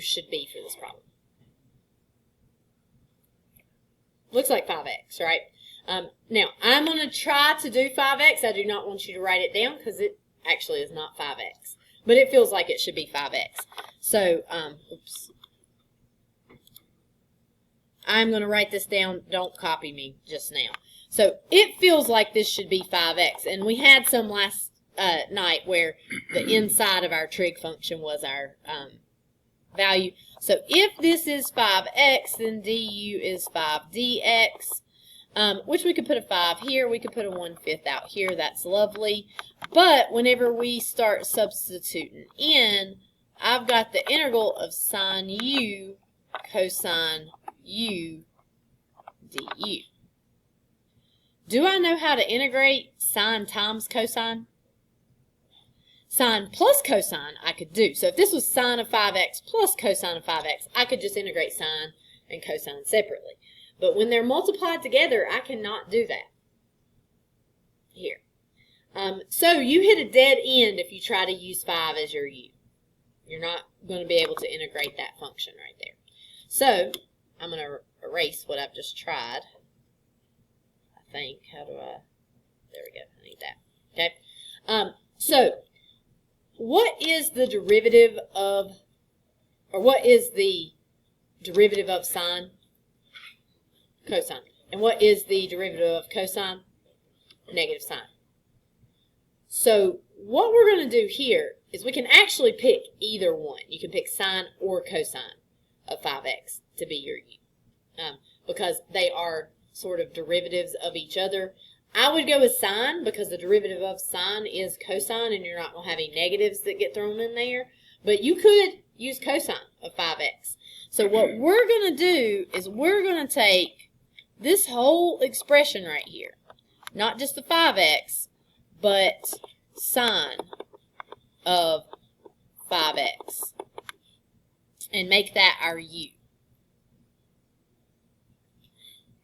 should be for this problem? Looks like 5x, right? Now, I'm going to try to do 5x. I do not want you to write it down because it actually is not 5x. But it feels like it should be 5x. So, oops. I'm going to write this down. Don't copy me just now. So, it feels like this should be 5x. And we had some last night where the inside of our trig function was our value. So, if this is 5x, then du is 5dx. Which we could put a 5 here. We could put a 1/5 out here. That's lovely. But whenever we start substituting in, I've got the integral of sine u cosine u du. Do I know how to integrate sine times cosine? Sine plus cosine I could do. So if this was sine of 5x plus cosine of 5x, I could just integrate sine and cosine separately. But when they're multiplied together, I cannot do that. Here. So you hit a dead end if you try to use 5 as your u. You're not going to be able to integrate that function right there. So I'm going to erase what I've just tried. I think. How do I? There we go. I need that. Okay. So what is the derivative of, or what is the derivative of sine? Cosine. And what is the derivative of cosine? Negative sine. So what we're going to do here is we can actually pick either one. You can pick sine or cosine of 5x to be your u. Because they are sort of derivatives of each other. I would go with sine because the derivative of sine is cosine and you're not going to have any negatives that get thrown in there. But you could use cosine of 5x. So what we're going to do is we're going to take this whole expression right here, not just the 5x, but sine of 5x, and make that our u.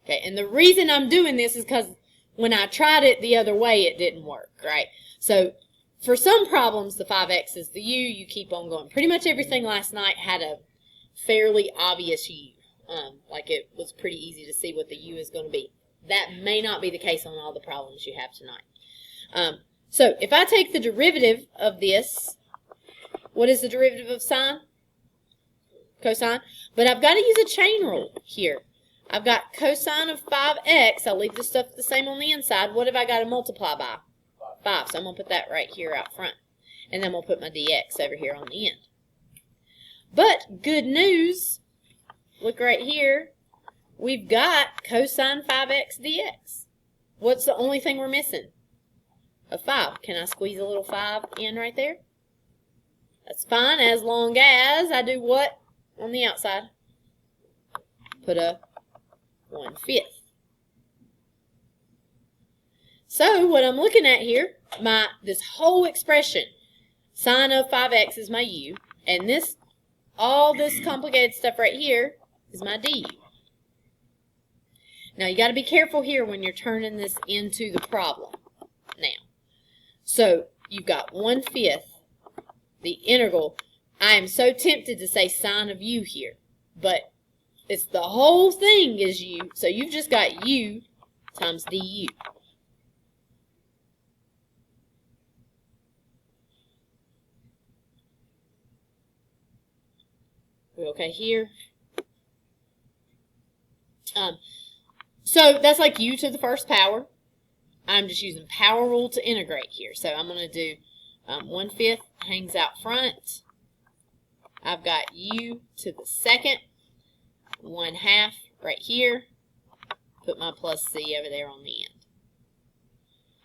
Okay, and the reason I'm doing this is because when I tried it the other way, it didn't work, right? So for some problems, the 5x is the u. You keep on going. Pretty much everything last night had a fairly obvious u. Like it was pretty easy to see what the u is going to be. That may not be the case on all the problems you have tonight. So if I take the derivative of this, what is the derivative of sine? Cosine. But I've got to use a chain rule here. I've got cosine of 5x. I'll leave this stuff the same on the inside. What have I got to multiply by? 5. So I'm going to put that right here out front. And then we'll put my dx over here on the end. But good news. Look right here. We've got cosine 5x dx. What's the only thing we're missing? A 5. Can I squeeze a little 5 in right there? That's fine as long as I do what on the outside? Put a 1/5. So what I'm looking at here, this whole expression, sine of 5x is my u, and all this complicated stuff right here is my du. Now you got to be careful here when you're turning this into the problem. Now, so you've got 1/5, the integral. I am so tempted to say sine of u here, but it's the whole thing is u, so you've just got u times du. We okay here? So that's like u to the first power. I'm just using power rule to integrate here. So I'm going to do 1/5 hangs out front. I've got u to the second. 1/2 right here. Put my plus c over there on the end.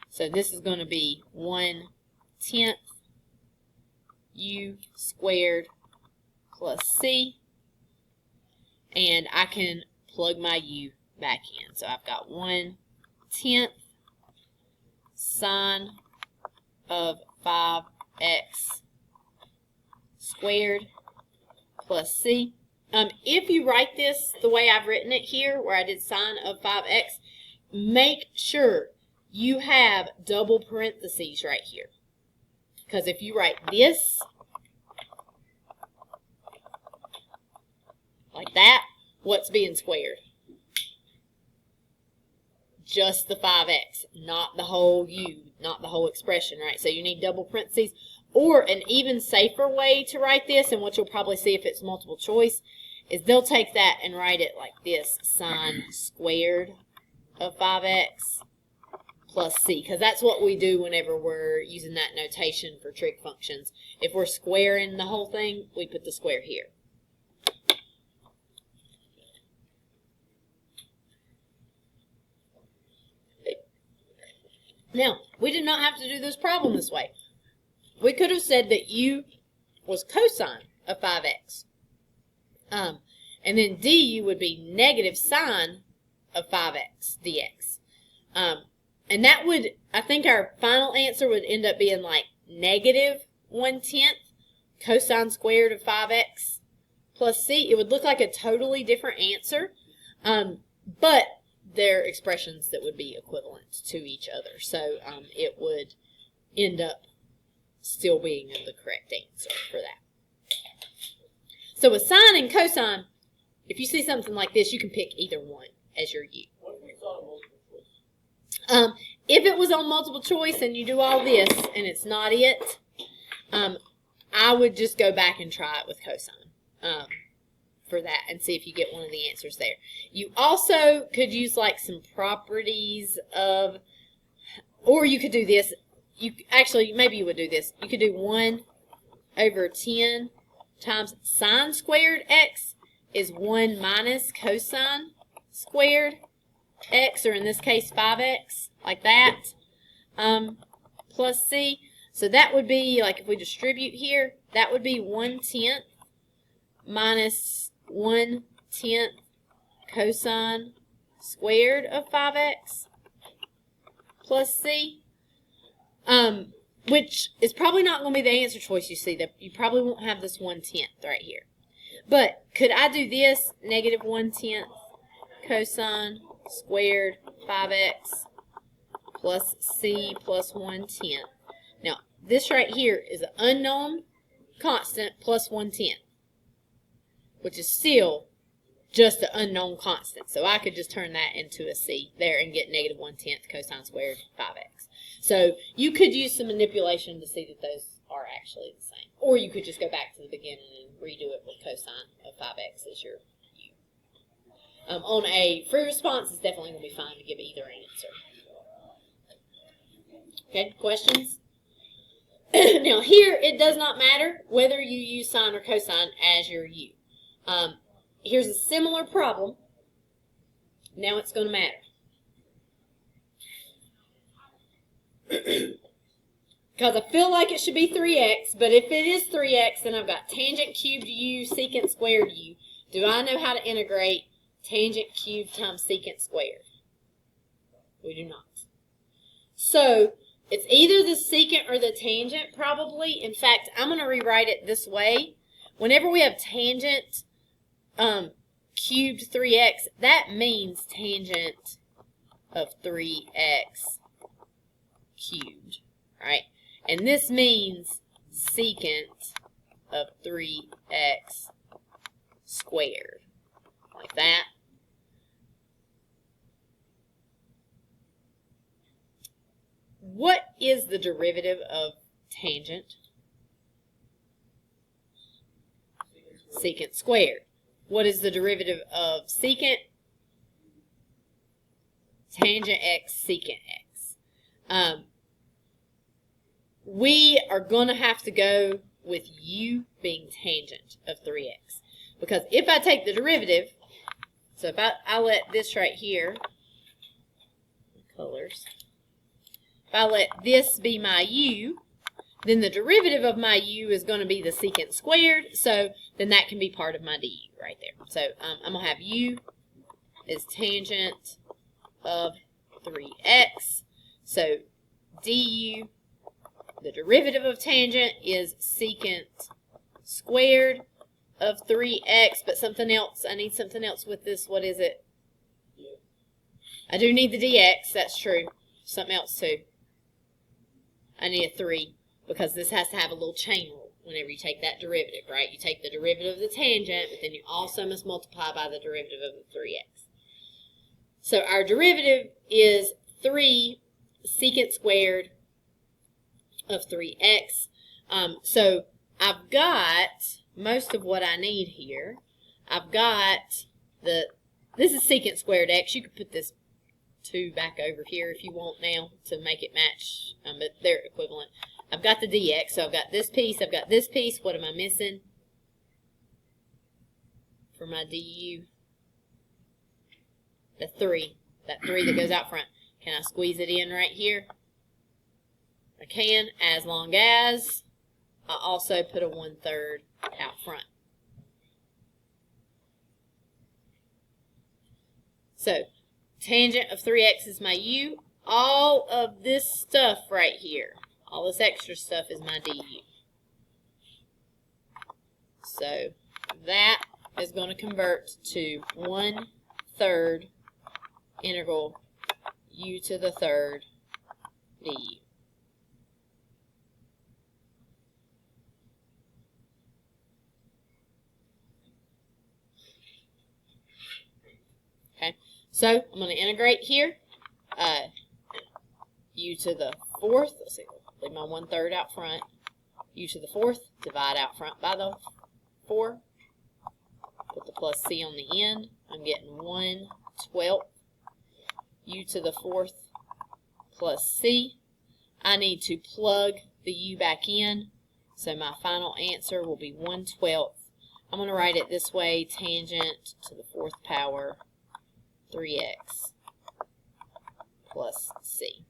So this is going to be 1/10 u squared plus c. And I can plug my u back in. So I've got 1/10 sine of 5x squared plus c. If you write this the way I've written it here, where I did sine of 5x, make sure you have double parentheses right here. Because if you write this, like that, what's being squared? Just the 5x, not the whole u, not the whole expression, right? So you need double parentheses. Or an even safer way to write this, and what you'll probably see if it's multiple choice, is they'll take that and write it like this, sine squared of 5x plus c, because that's what we do whenever we're using that notation for trig functions. If we're squaring the whole thing, we put the square here. Now, we did not have to do this problem this way. We could have said that u was cosine of 5x. And then du would be negative sine of 5x dx. And that would, I think our final answer would end up being like negative 1/10 cosine squared of 5x plus c. It would look like a totally different answer, but they're expressions that would be equivalent to each other. So it would end up still being the correct answer for that. So with sine and cosine, if you see something like this, you can pick either one as your u. What if we thought of multiple choice? If it was on multiple choice and you do all this and it's not it, I would just go back and try it with cosine for that and see if you get one of the answers there. You also could use like some properties of, or you could do this. Actually, maybe you would do this. You could do 1 over 10 times sine squared x is 1 minus cosine squared x, or in this case 5x, like that, plus c. So that would be, like if we distribute here, that would be 1/10 minus 1/10 cosine squared of 5x plus c. Which is probably not going to be the answer choice you see. That you probably won't have this 1/10 right here. But could I do this, negative 1/10 cosine squared 5x plus c plus 1/10. Now, this right here is an unknown constant plus 1/10, which is still just an unknown constant. So I could just turn that into a c there and get negative 1/10 cosine squared 5x. So you could use some manipulation to see that those are actually the same. Or you could just go back to the beginning and redo it with cosine of 5x as your u. On a free response, it's definitely going to be fine to give either answer. Okay, questions? Now here, it does not matter whether you use sine or cosine as your u. Here's a similar problem. Now it's going to matter. Because I feel like it should be 3x, but if it is 3x, then I've got tangent cubed u, secant squared u. Do I know how to integrate tangent cubed times secant squared? We do not. So, it's either the secant or the tangent, probably. In fact, I'm going to rewrite it this way. Whenever we have tangent cubed 3x, that means tangent of 3x cubed, right? And this means secant of 3x squared, like that. What is the derivative of tangent? Secant squared. What is the derivative of secant? Tangent x secant x. We are going to have to go with u being tangent of 3x. Because if I take the derivative, so if I let this right here, colors, if I let this be my u, then the derivative of my u is going to be the secant squared, so then that can be part of my du right there. So I'm going to have u is tangent of 3x, so du, the derivative of tangent is secant squared of 3x, but something else, I need something else with this. What is it? I do need the dx, that's true. Something else too. I need a 3 because this has to have a little chain rule whenever you take that derivative, right? You take the derivative of the tangent, but then you also must multiply by the derivative of the 3x. So our derivative is 3 secant squared of 3x. So I've got most of what I need here. I've got this is secant squared x. You could put this 2 back over here if you want now to make it match, but they're equivalent. I've got the dx, so I've got this piece, I've got this piece. What am I missing for my du? The 3. That 3 that goes out front. Can I squeeze it in right here? I can, as long as I also put a 1/3 out front. So, tangent of 3x is my u. All of this stuff right here, all this extra stuff is my du. So, that is going to convert to 1/3 integral u to the 3rd du. Okay, so I'm going to integrate here. U to the 4th, let's see, leave my 1/3 out front. U to the 4th, divide out front by the 4. Put the plus c on the end. I'm getting 1/12 u to the 4th plus c. I need to plug the u back in, so my final answer will be 1/12. I'm going to write it this way: tangent to the 4th power 3x plus c.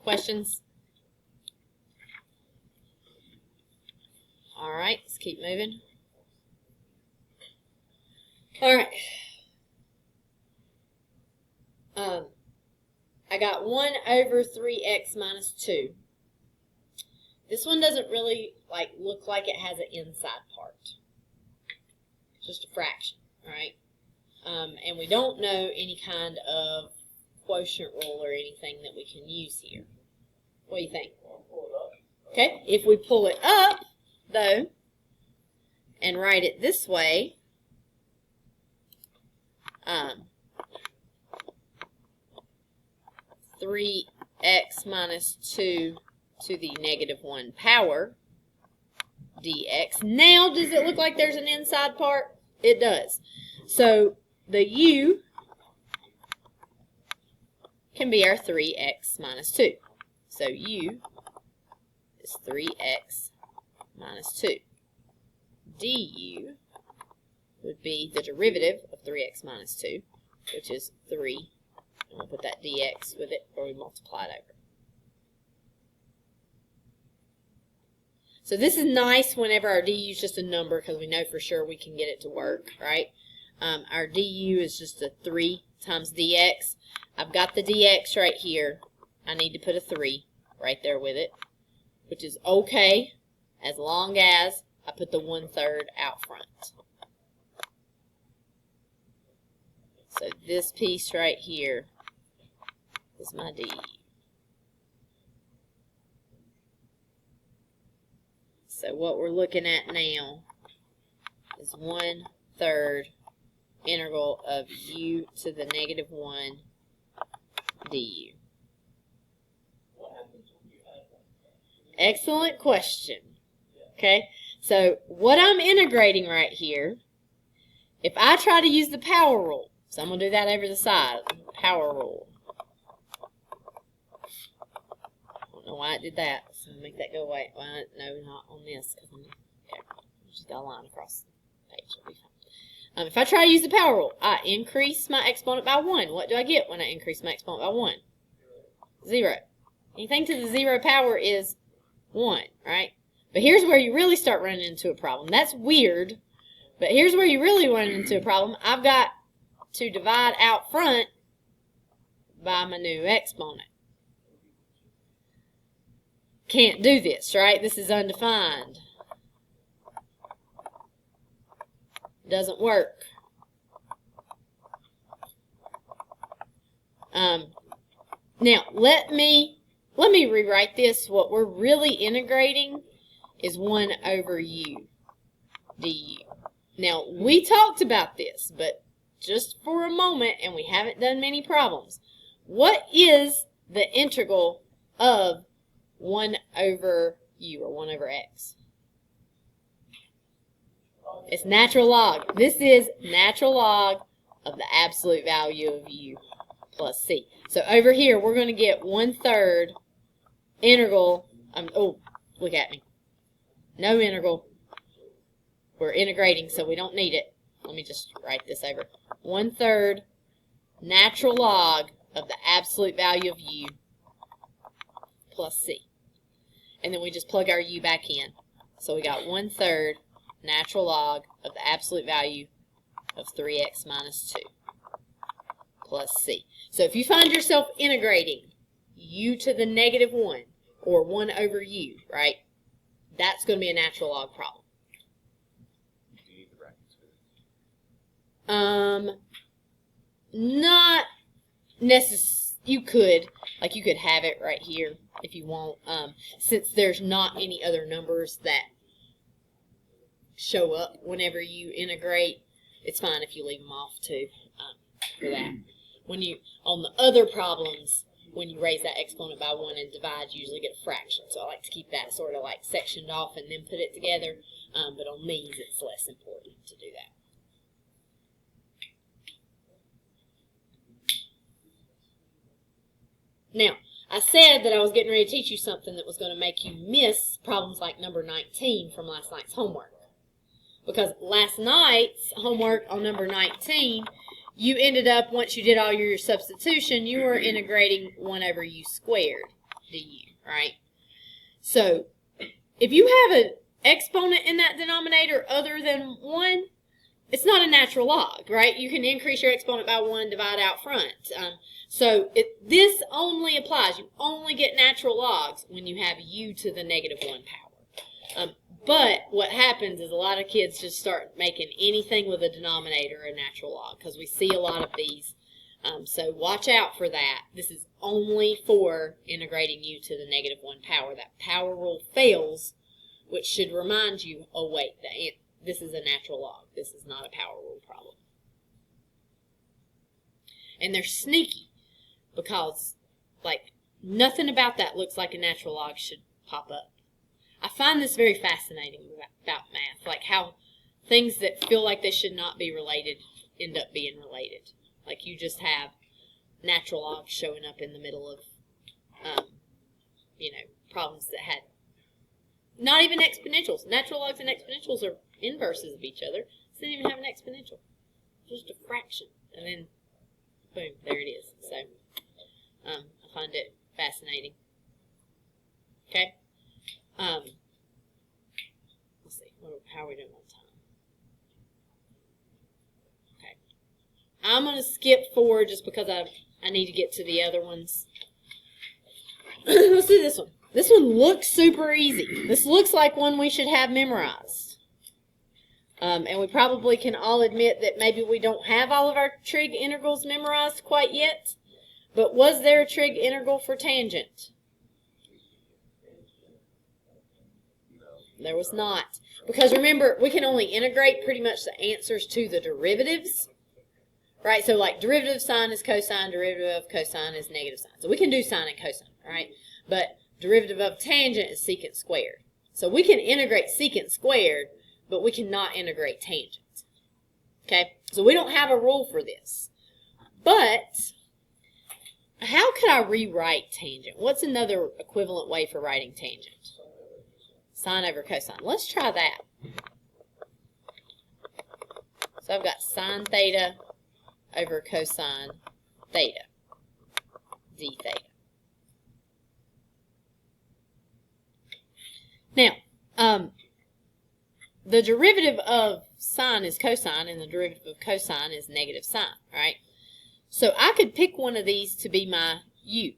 Questions? All right, let's keep moving. All right. I got 1/3x minus 2. This one doesn't really look like it has an inside part. It's just a fraction, all right? And we don't know any kind of quotient rule or anything that we can use here. What do you think? Okay, if we pull it up, though, and write it this way, 3x minus 2 to the -1 power dx. Now, does it look like there's an inside part? It does. So, the u can be our 3x minus 2. So, u is 3x minus 2. du would be the derivative of 3x minus 2, which is 3. And we'll put that dx with it, or we multiply it over. So this is nice whenever our du is just a number, because we know for sure we can get it to work, right? Our du is just a 3 times dx. I've got the dx right here. I need to put a 3 right there with it, which is okay as long as I put the 1/3 out front. So this piece right here is my du. So what we're looking at now is 1/3 integral of u to the -1 du. Excellent question. Okay, so what I'm integrating right here, if I try to use the power rule, so I'm going to do that over the side, power rule. I don't know why it did that, so I'll make that go away. Well, no, not on this, because okay, just got a line across the page. It'll be fine. If I try to use the power rule, I increase my exponent by 1. What do I get when I increase my exponent by 1? 0. Anything to the 0 power is 1, right? But here's where you really start running into a problem. That's weird, but here's where you really run into a problem. I've got to divide out front by my new exponent. can't do this, right? This is undefined. Doesn't work. Now, let me rewrite this. What we're really integrating is 1 over u du. Now, we talked about this, but just for a moment, and we haven't done many problems. What is the integral of 1 over u, or 1 over x? It's natural log. This is natural log of the absolute value of u plus c. So over here, we're going to get 1/3 integral. Oh, look at me. No integral. We're integrating, so we don't need it. Let me just write this over. 1/3 natural log of the absolute value of u plus c. And then we just plug our u back in. So we got 1/3 natural log of the absolute value of 3x minus 2 plus c. So if you find yourself integrating u to the -1 or 1 over u, right, that's going to be a natural log problem. Do you need the brackets for this? Not necessarily. You could have it right here if you want, since there's not any other numbers that show up whenever you integrate. It's fine if you leave them off too, for that. When you, on the other problems, when you raise that exponent by 1 and divide, you usually get a fraction. So I like to keep that sort of like sectioned off and then put it together. But on these, it's less important to do that. Now, I said that I was getting ready to teach you something that was going to make you miss problems like number 19 from last night's homework. Because last night's homework on number 19, you ended up, once you did all your substitution, you were integrating 1 over u squared du, right? So, if you have an exponent in that denominator other than 1, it's not a natural log, right? You can increase your exponent by 1, divide out front. So, this only applies. You only get natural logs when you have u to the -1 power. But what happens is a lot of kids just start making anything with a denominator a natural log, because we see a lot of these. So watch out for that. This is only for integrating u to the -1 power. That power rule fails, which should remind you, oh wait, this is a natural log. This is not a power rule problem. And they're sneaky, because like nothing about that looks like a natural log should pop up. I find this very fascinating about math, like how things that feel like they should not be related end up being related. Like you just have natural logs showing up in the middle of, problems that had not even exponentials. Natural logs and exponentials are inverses of each other. It doesn't even have an exponential, just a fraction, and then boom, there it is. So I find it fascinating. Okay. Let's see. How are we doing on time? Okay. I'm going to skip forward just because I need to get to the other ones. Let's do this one. This one looks super easy. This looks like one we should have memorized. And we probably can all admit that maybe we don't have all of our trig integrals memorized quite yet. But was there a trig integral for tangent? There was not. Because remember, we can only integrate pretty much the answers to the derivatives. Right? So like derivative of sine is cosine, derivative of cosine is negative sine. So we can do sine and cosine, right? But derivative of tangent is secant squared. So we can integrate secant squared, but we cannot integrate tangent. Okay? So we don't have a rule for this. But how could I rewrite tangent? What's another equivalent way for writing tangent? Sine over cosine. Let's try that. So I've got sine theta over cosine theta, d theta. Now, the derivative of sine is cosine, and the derivative of cosine is negative sine, right? So I could pick one of these to be my u.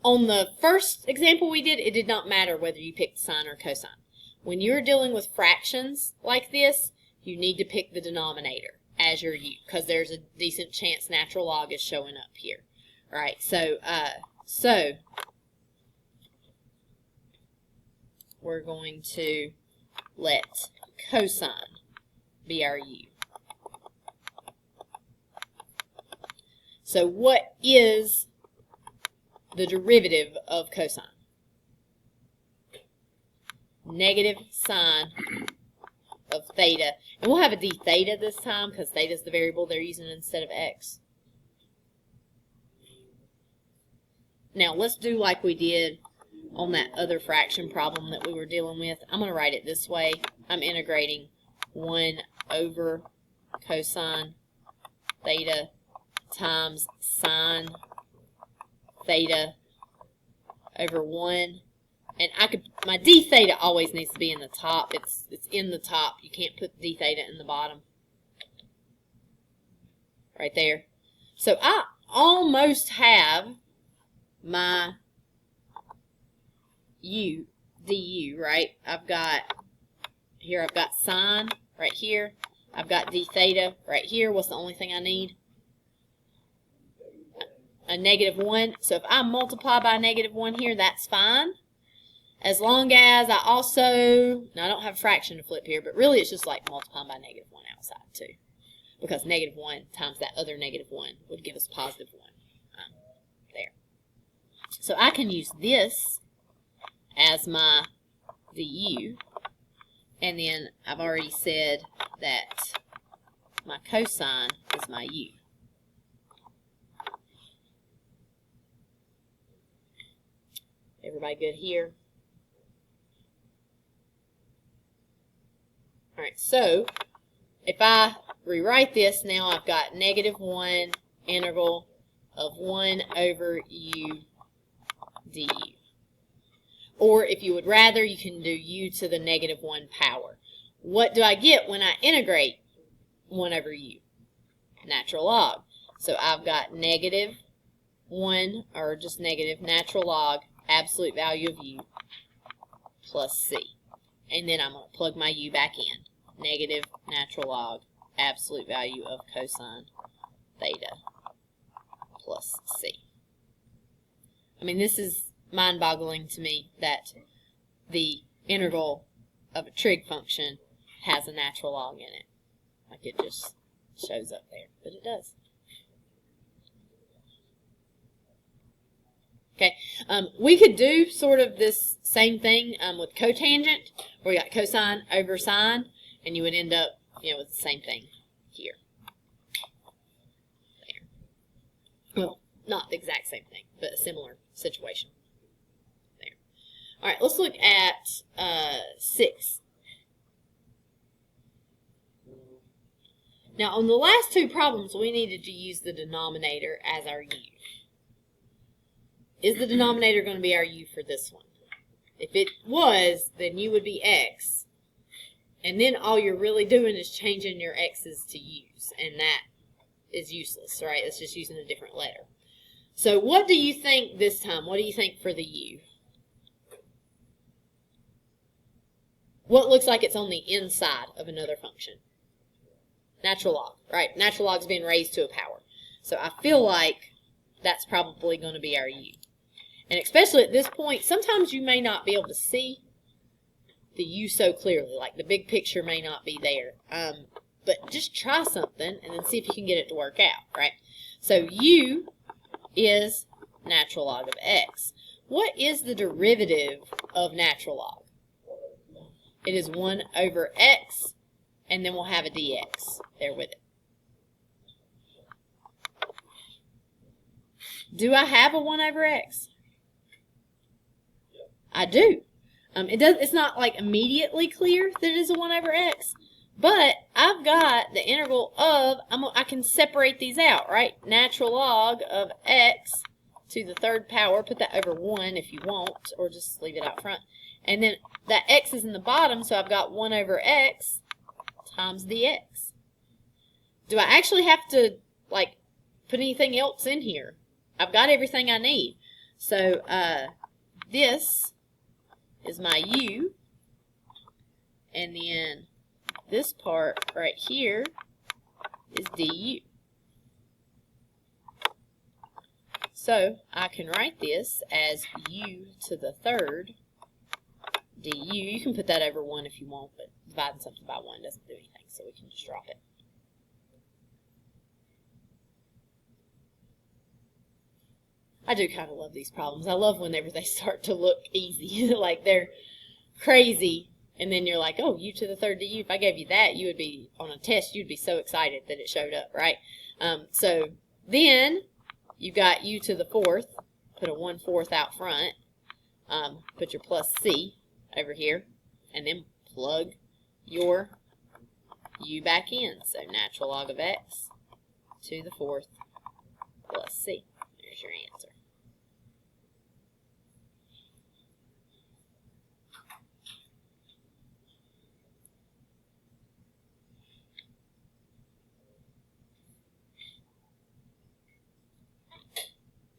On the first example we did, it did not matter whether you picked sine or cosine. When you're dealing with fractions like this, you need to pick the denominator as your u, because there's a decent chance natural log is showing up here. All right, so we're going to let cosine be our u. So what is the derivative of cosine? Negative sine of theta. And we'll have a d theta this time because theta is the variable they're using instead of x. Now let's do like we did on that other fraction problem that we were dealing with. I'm going to write it this way. I'm integrating 1 over cosine theta times sine theta over 1. And my d theta always needs to be in the top. It's in the top. You can't put d theta in the bottom. Right there. So I almost have my du, right? I've got sine right here. I've got d theta right here. What's the only thing I need? A -1. So if I multiply by -1 here, that's fine. As long as I also, now I don't have a fraction to flip here, but really it's just like multiplying by -1 outside too. Because -1 times that other -1 would give us +1. There. So I can use this as my du. And then I've already said that my cosine is my u. Everybody good here? All right, so if I rewrite this now, I've got -1 integral of 1 over u du. Or if you would rather, you can do u to the -1 power. What do I get when I integrate 1 over u? Natural log. So I've got -1, or just negative, natural log, absolute value of u, plus c. And then I'm going to plug my u back in. Negative natural log, absolute value of cosine theta, plus c. I mean, this is mind-boggling to me that the integral of a trig function has a natural log in it. Like it just shows up there, but it does. Okay, we could do sort of this same thing with cotangent, where you got cosine over sine, and you would end up, with the same thing here. There. Well, not the exact same thing, but a similar situation. There. All right, let's look at 6. Now, on the last two problems, we needed to use the denominator as our u. Is the denominator going to be our u for this one? If it was, then u would be x. And then all you're really doing is changing your x's to u's. And that is useless, right? It's just using a different letter. So what do you think this time? What do you think for the u? What looks like it's on the inside of another function? Natural log, right? Natural log is being raised to a power. So I feel like that's probably going to be our u. And especially at this point, sometimes you may not be able to see the u so clearly. Like the big picture may not be there. But just try something and then see if you can get it to work out, right? So u is natural log of x. What is the derivative of natural log? It is 1 over x, and then we'll have a dx there with it. Do I have a 1 over x? I do. It's not like immediately clear that it is a 1 over x, but I've got the integral of, I can separate these out, right? Natural log of x to the third power, put that over 1 if you want, or just leave it out front. And then that x is in the bottom, so I've got 1 over x times dx. Do I actually have to, put anything else in here? I've got everything I need. So this is my u, and then this part right here is du. So I can write this as u to the third du. You can put that over 1 if you want, but dividing something by 1 doesn't do anything, so we can just drop it. I do kind of love these problems. I love whenever they start to look easy, like they're crazy, and then you're like, oh, u to the third du. If I gave you that, you would be, on a test, you'd be so excited that it showed up, right? So then you've got u to the fourth, put a 1/4 out front, put your plus c over here, and then plug your u back in. So natural log of x to the fourth plus c. There's your answer.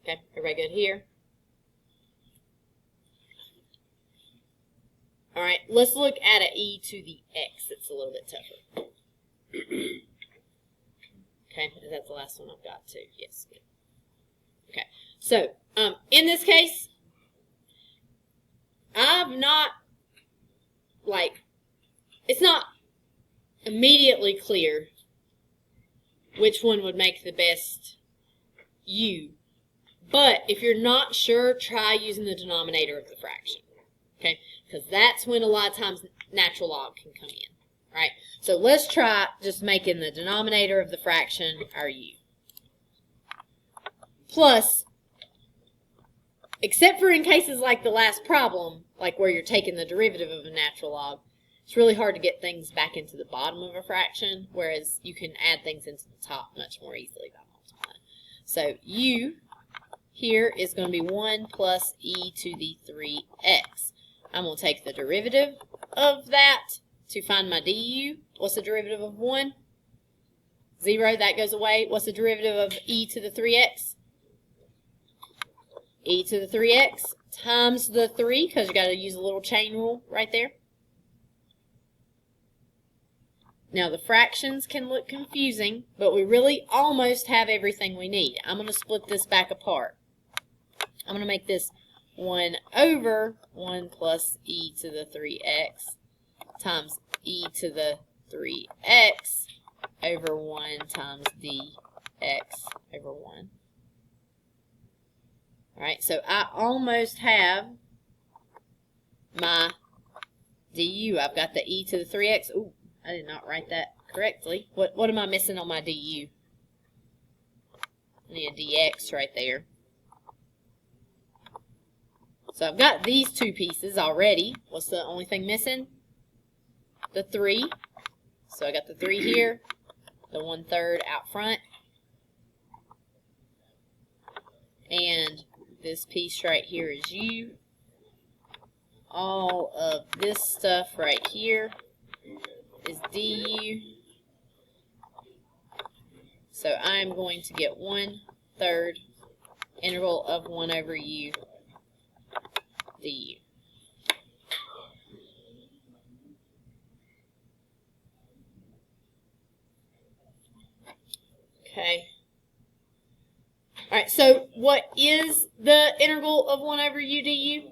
Okay, everybody good here? All right, let's look at an e to the x. It's a little bit tougher. Okay, is that the last one I've got too? Yes, good. Okay, so in this case, I'm not, like, it's not immediately clear which one would make the best u. But if you're not sure, try using the denominator of the fraction, okay? Because that's when a lot of times natural log can come in, right? So let's try just making the denominator of the fraction our u. Plus, except for in cases like the last problem, like where you're taking the derivative of a natural log, it's really hard to get things back into the bottom of a fraction, whereas you can add things into the top much more easily by multiplying. So u here is going to be 1 plus e to the 3x. I'm going to take the derivative of that to find my du. What's the derivative of 1? 0, that goes away. What's the derivative of e to the 3x? E to the 3x times the 3, because you got to use a little chain rule right there. Now the fractions can look confusing, but we really almost have everything we need. I'm going to split this back apart. I'm going to make this 1 over 1 plus e to the 3x times e to the 3x over 1 times dx over 1. Alright, so I almost have my du. I've got the e to the 3x. Ooh, I did not write that correctly. What am I missing on my du? I need a dx right there. So I've got these two pieces already. What's the only thing missing? The 3. So I got the 3 here, the 1/3 out front, and this piece right here is u. All of this stuff right here is du. So I'm going to get 1/3 integral of 1 over u du. Okay. All right, so what is the integral of 1 over u du?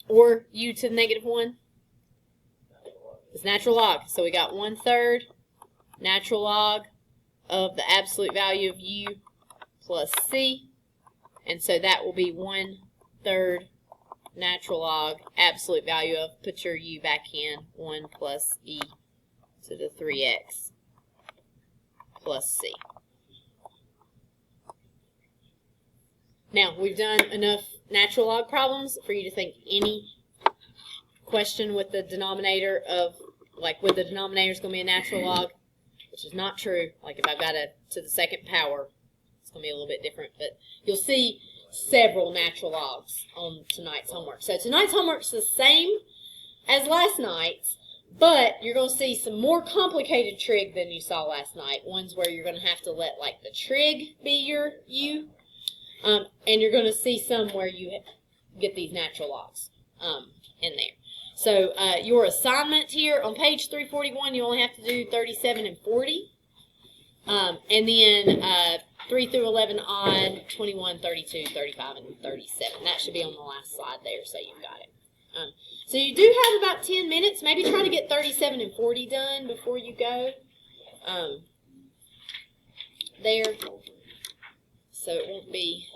Or u to the negative 1? It's natural log. So we got 1/3 natural log of the absolute value of u plus c. And so that will be 1/3 natural log absolute value of, put your u back in, 1 plus e to the 3x plus c. Now, we've done enough natural log problems for you to think any question with the denominator of, like, with the denominator is going to be a natural log, which is not true. Like, if I've got a to the second power, it's going to be a little bit different. But you'll see several natural logs on tonight's homework. So tonight's homework's the same as last night's, but you're going to see some more complicated trig than you saw last night. Ones where you're going to have to let, like, the trig be your u, And you're going to see some where you get these natural logs in there. So your assignment here on page 341, you only have to do 37 and 40. And then 3 through 11 odd, 21, 32, 35, and 37. That should be on the last slide there, so you've got it. So you do have about 10 minutes. Maybe try to get 37 and 40 done before you go. There. So it won't be